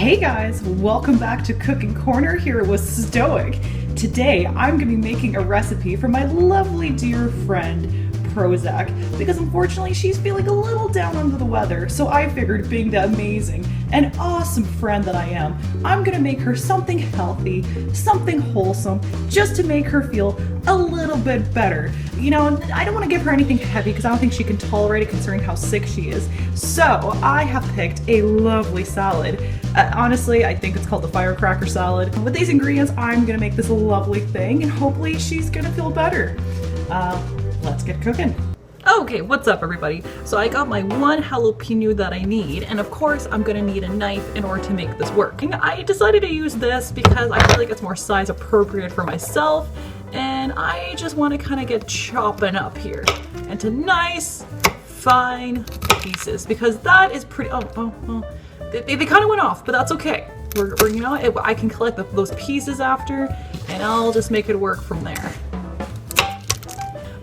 Hey guys, welcome back to Cooking Corner here with Stoic. Today I'm going to be making a recipe for my lovely dear friend Prozac because unfortunately she's feeling a little down under the weather, so I figured being the amazing and awesome friend that I am, I'm going to make her something healthy, something wholesome, just to make her feel a little bit better. You know, I don't want to give her anything heavy because I don't think she can tolerate it considering how sick she is. So I have picked a lovely salad. Honestly, I think it's called the firecracker salad. With these ingredients, I'm gonna make this lovely thing and hopefully she's gonna feel better. Let's get cooking. Okay, what's up everybody? So I got my one jalapeno that I need, and of course I'm gonna need a knife in order to make this work. And I decided to use this because I feel like it's more size appropriate for myself, and I just want to kind of get chopping up here into nice, fine pieces because that is pretty. They kind of went off, but that's okay. We're you know, I can collect those pieces after, and I'll just make it work from there.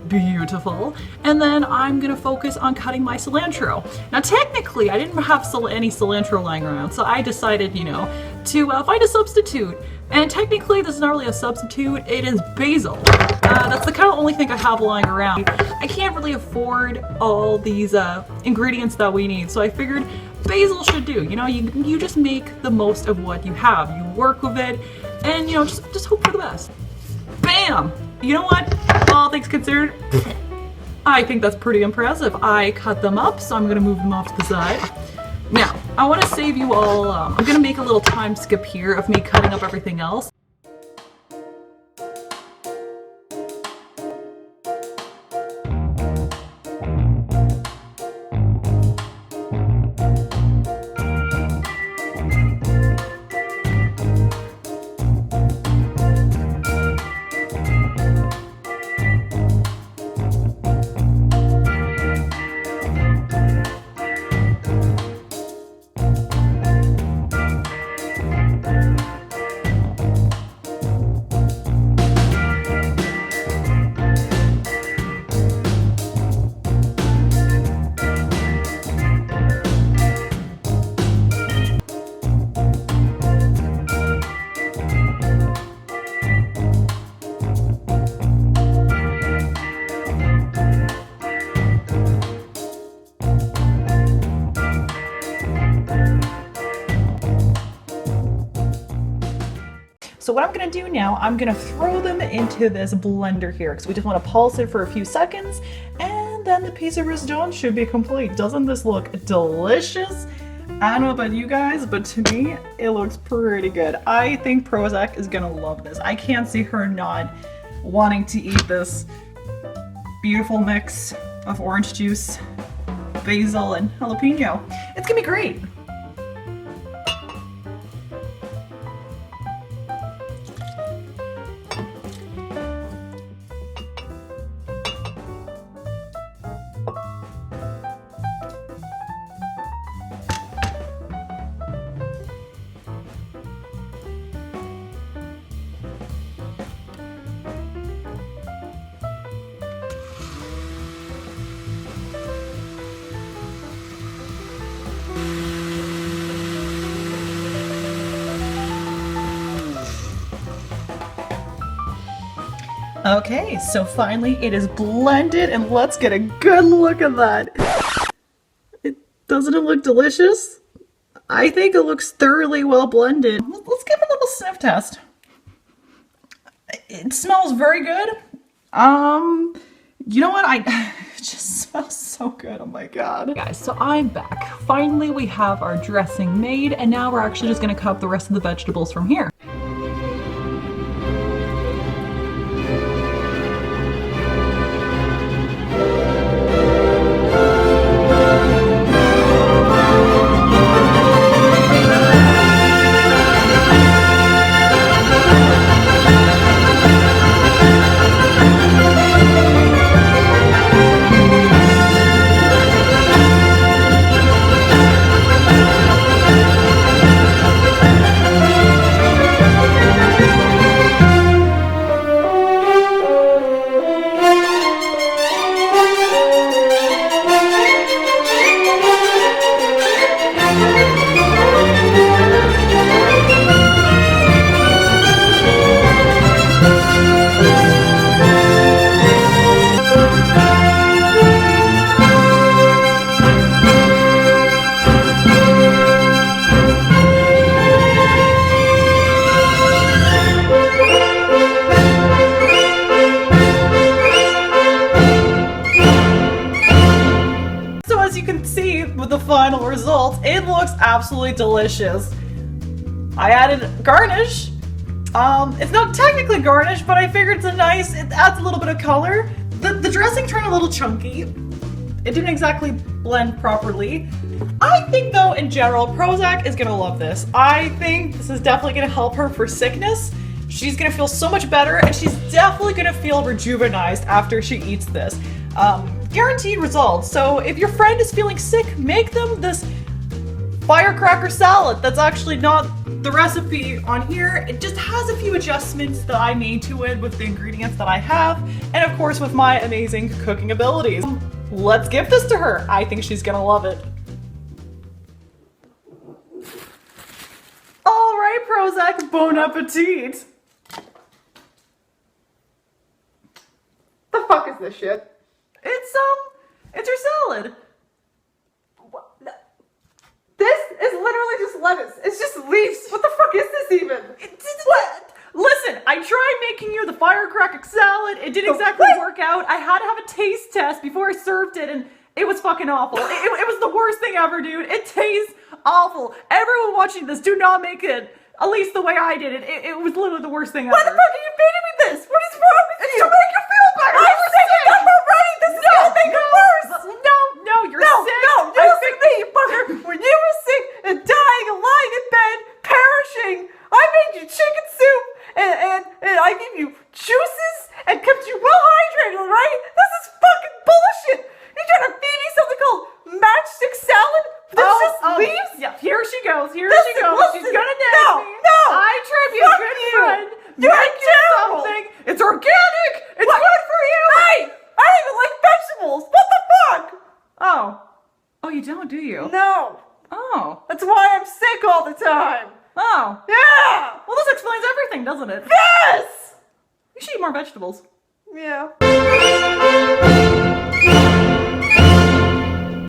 Beautiful. And then I'm gonna focus on cutting my cilantro. Now technically I didn't have any cilantro lying around, so I decided, you know, to find a substitute. And technically this is not really a substitute, it is basil. That's the kind of only thing I have lying around. I can't really afford all these ingredients that we need, so I figured basil should do. You know, you just make the most of what you have. You work with it, and you know, just hope for the best. Bam! You know what? All things considered, I think that's pretty impressive. I cut them up, so I'm gonna move them off to the side. Now, I want to save you all, I'm gonna make a little time skip here of me cutting up everything else. So what I'm gonna do now, I'm gonna throw them into this blender here because we just want to pulse it for a few seconds, and then the piece of risotto should be complete. Doesn't this look delicious? I don't know about you guys, but to me, it looks pretty good. I think Prozac is gonna love this. I can't see her not wanting to eat this beautiful mix of orange juice, basil, and jalapeno. It's gonna be great. Okay, so finally it is blended, and let's get a good look at that. Doesn't it look delicious? I think it looks thoroughly well blended. Let's give it a little sniff test. It smells very good. You know what? It just smells so good. Oh my god. Guys, so I'm back. Finally, we have our dressing made, and now we're actually just gonna cut up the rest of the vegetables from here. results. It looks absolutely delicious. I added garnish. It's not technically garnish, but I figured it adds a little bit of color. The dressing turned a little chunky. It didn't exactly blend properly. I think though, in general, Prozac is gonna love this. I think this is definitely gonna help her for sickness. She's gonna feel so much better, and she's definitely gonna feel rejuvenized after she eats this. Guaranteed results. So if your friend is feeling sick, make them this firecracker salad. That's actually not the recipe on here. It just has a few adjustments that I made to it with the ingredients that I have, and of course with my amazing cooking abilities. Let's give this to her. I think she's gonna love it. All right, Prozac, bon appetit. The fuck is this shit? It's your salad. What? This is literally just lettuce. It's just leaves. What the fuck is this even? What? Listen, I tried making you the firecracker salad. It didn't exactly work out. I had to have a taste test before I served it, and it was fucking awful. It was the worst thing ever, dude. It tastes awful. Everyone watching this, do not make it at least the way I did it. It was literally the worst thing ever. Why the fuck are you feeding me this? What is wrong with you? To make you feel better. I'm sick. I'm already. This is gonna make it worse. No, you're sick. No, you listen to me, you fucker. When you were sick and dying, lying in bed, perishing, I made you chicken soup and I gave you juices and kept you well hydrated, right? This is fucking bullshit. You're trying to feed me something called matchstick salad? This just leaves? Yeah, here she goes. She's Listen, gonna nag me. No. I tried to be a Fuck good you. friend. You're Make you terrible. something. It's organic. It's What? good for you. Hey, I don't even like vegetables. What the fuck? Oh, you don't, do you? No. Oh. That's why I'm sick all the time. Oh. Yeah. Well, this explains everything, doesn't it? Yes. You should eat more vegetables. Yeah.